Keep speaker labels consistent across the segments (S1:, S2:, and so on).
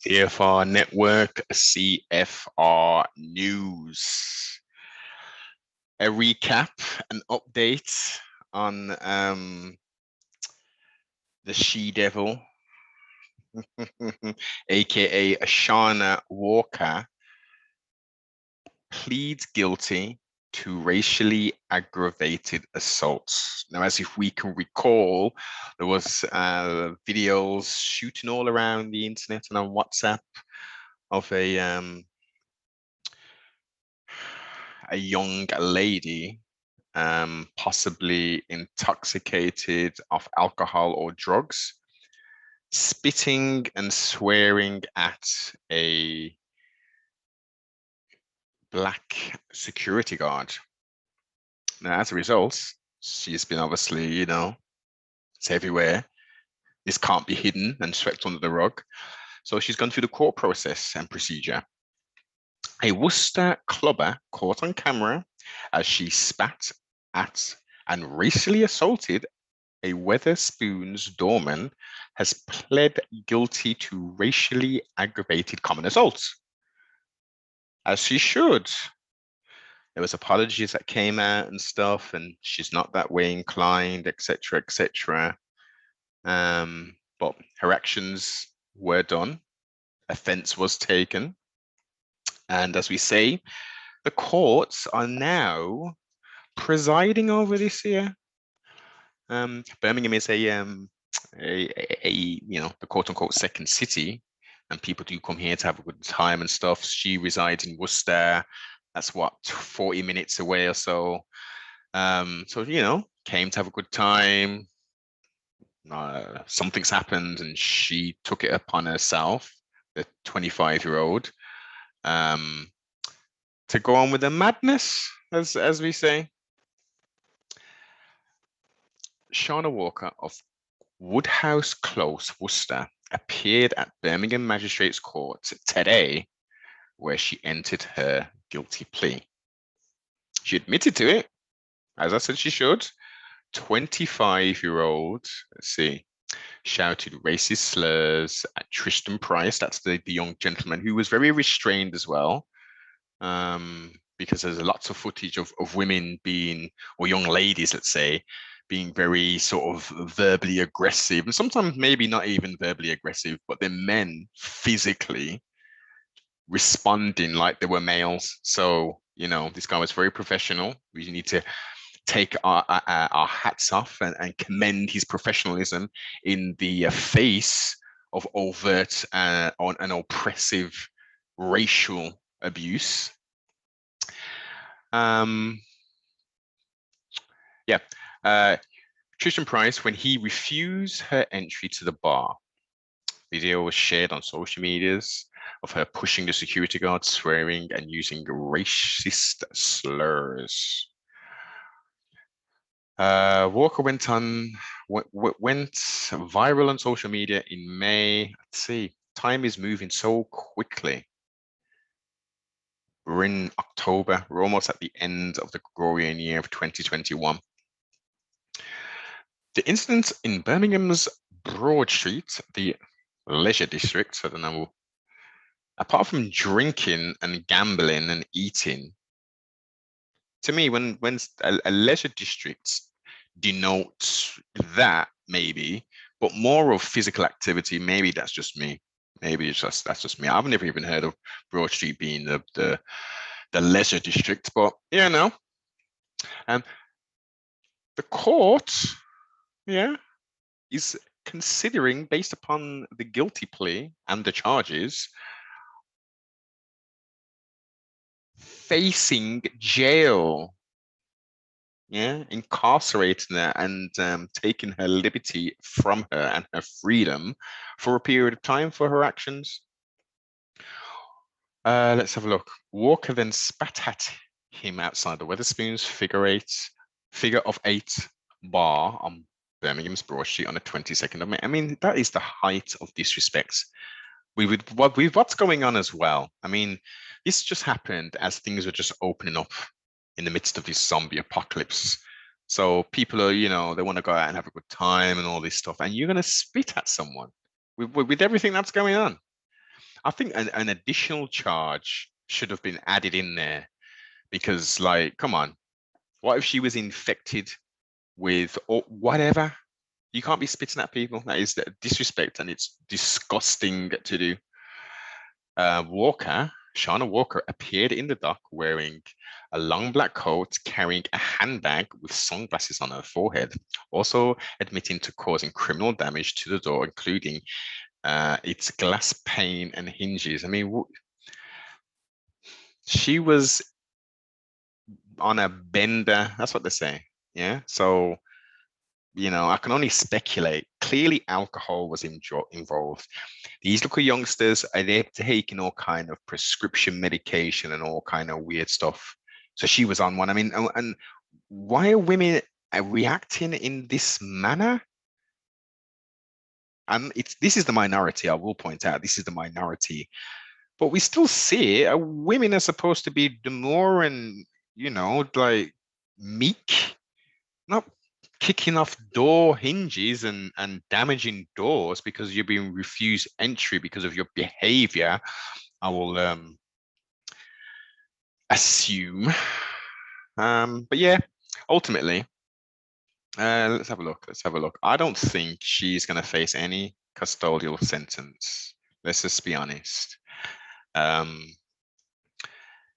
S1: CFR Network, CFR News. A recap, an update on the she-devil, aka Sharna Walker, pleads guilty to racially aggravated assaults. Now, as if we can recall, there was videos shooting all around the internet and on WhatsApp of a young lady, possibly intoxicated of alcohol or drugs, spitting and swearing at a black security guard. Now, as a result, she's been obviously, it's everywhere. This can't be hidden and swept under the rug. So she's gone through the court process and procedure. A Worcester clubber caught on camera as she spat at and racially assaulted a Wetherspoons doorman has pled guilty to racially aggravated common assault. As she should. There was apologies that came out and stuff, and she's not that way inclined, etc., etc. But her actions were done. Offence was taken. And as we say, the courts are now presiding over this here. Birmingham is the quote unquote second city, and people do come here to have a good time and stuff. She resides in Worcester. That's what, 40 minutes away or so. So, came to have a good time. Something's happened and she took it upon herself, the 25-year-old, to go on with the madness, as we say. Sharna Walker of Woodhouse Close, Worcester, appeared at Birmingham Magistrates Court today, where she entered her guilty plea. She admitted to it, as I said she should. 25-year-old, shouted racist slurs at Tristan Price. That's the young gentleman who was very restrained as well, because there's lots of footage of women being, or young ladies, let's say, being very sort of verbally aggressive, and sometimes maybe not even verbally aggressive, but then men physically responding like they were males. So, this guy was very professional. We need to take our hats off and commend his professionalism in the face of overt and oppressive racial abuse. Tristan Price, when he refused her entry to the bar, video was shared on social medias of her pushing the security guard, swearing and using racist slurs. Walker went viral on social media in May. Let's see, time is moving so quickly. We're in October. We're almost at the end of the Gregorian year of 2021. The incident in Birmingham's Broad Street, the leisure district, I don't know, apart from drinking and gambling and eating, to me, when a leisure district denotes that, maybe, but more of physical activity, maybe that's just me. Maybe that's just me. I've never even heard of Broad Street being the leisure district, but the court, is considering, based upon the guilty plea and the charges, facing jail, incarcerating her and taking her liberty from her and her freedom for a period of time for her actions. Let's have a look. Walker then spat at him outside the Wetherspoons figure of 8 bar on Birmingham's Broad Street on the 22nd of May. I mean, that is the height of disrespect. With what's going on as well. I mean, this just happened as things are just opening up in the midst of this zombie apocalypse. So people are, they want to go out and have a good time and all this stuff. And you're going to spit at someone with everything that's going on. I think an additional charge should have been added in there because, like, come on, what if she was infected with or whatever? You can't be spitting at people. That is disrespect, and it's disgusting to do. Sharna Walker appeared in the dock wearing a long black coat, carrying a handbag with sunglasses on her forehead, also admitting to causing criminal damage to the door, including its glass pane and hinges. I mean, she was on a bender. That's what they say. Yeah. So, I can only speculate. Clearly, alcohol was involved. These little youngsters are they taking all kind of prescription medication and all kind of weird stuff. So she was on one. I mean, and why are women reacting in this manner? And this is the minority. I will point out this is the minority, but we still see it. Women are supposed to be demure and like meek, not kicking off door hinges and damaging doors because you're being refused entry because of your behavior. I will assume. But yeah, ultimately, let's have a look. Let's have a look. I don't think she's going to face any custodial sentence. Let's just be honest.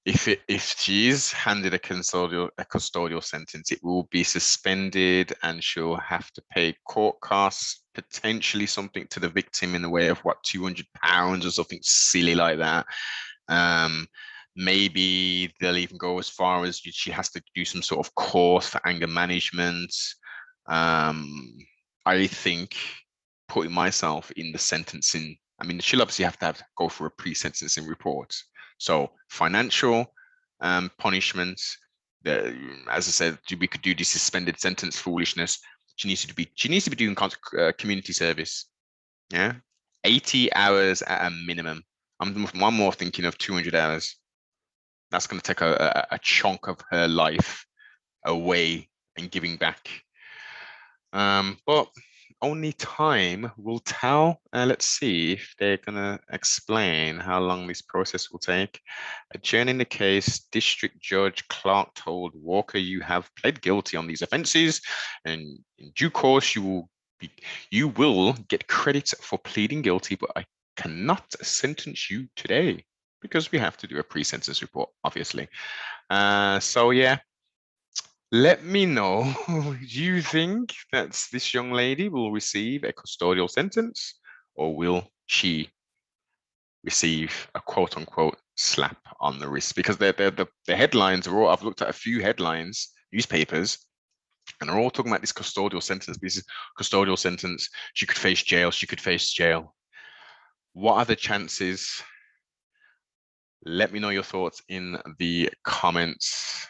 S1: If she is handed a custodial sentence, it will be suspended, and she'll have to pay court costs, potentially something to the victim in the way of what, £200 or something silly like that. Maybe they'll even go as far as she has to do some sort of course for anger management. I think putting myself in the sentencing, I mean, she'll obviously have to go for a pre-sentencing report. So financial punishments, as I said, we could do the suspended sentence foolishness. She needs to be doing community service. Yeah, 80 hours at a minimum. I'm more thinking of 200 hours. That's going to take a chunk of her life away and giving back. But only time will tell. Let's see if they're going to explain how long this process will take. Adjourning the case, District Judge Clark told Walker, you have pled guilty on these offences, and in due course you will get credit for pleading guilty, but I cannot sentence you today because we have to do a pre-sentence report, obviously. So yeah. Let me know, do you think that this young lady will receive a custodial sentence, or will she receive a quote unquote slap on the wrist? Because the headlines are all, I've looked at a few headlines, newspapers, and they're all talking about this custodial sentence. This is custodial sentence. She could face jail. She could face jail. What are the chances? Let me know your thoughts in the comments.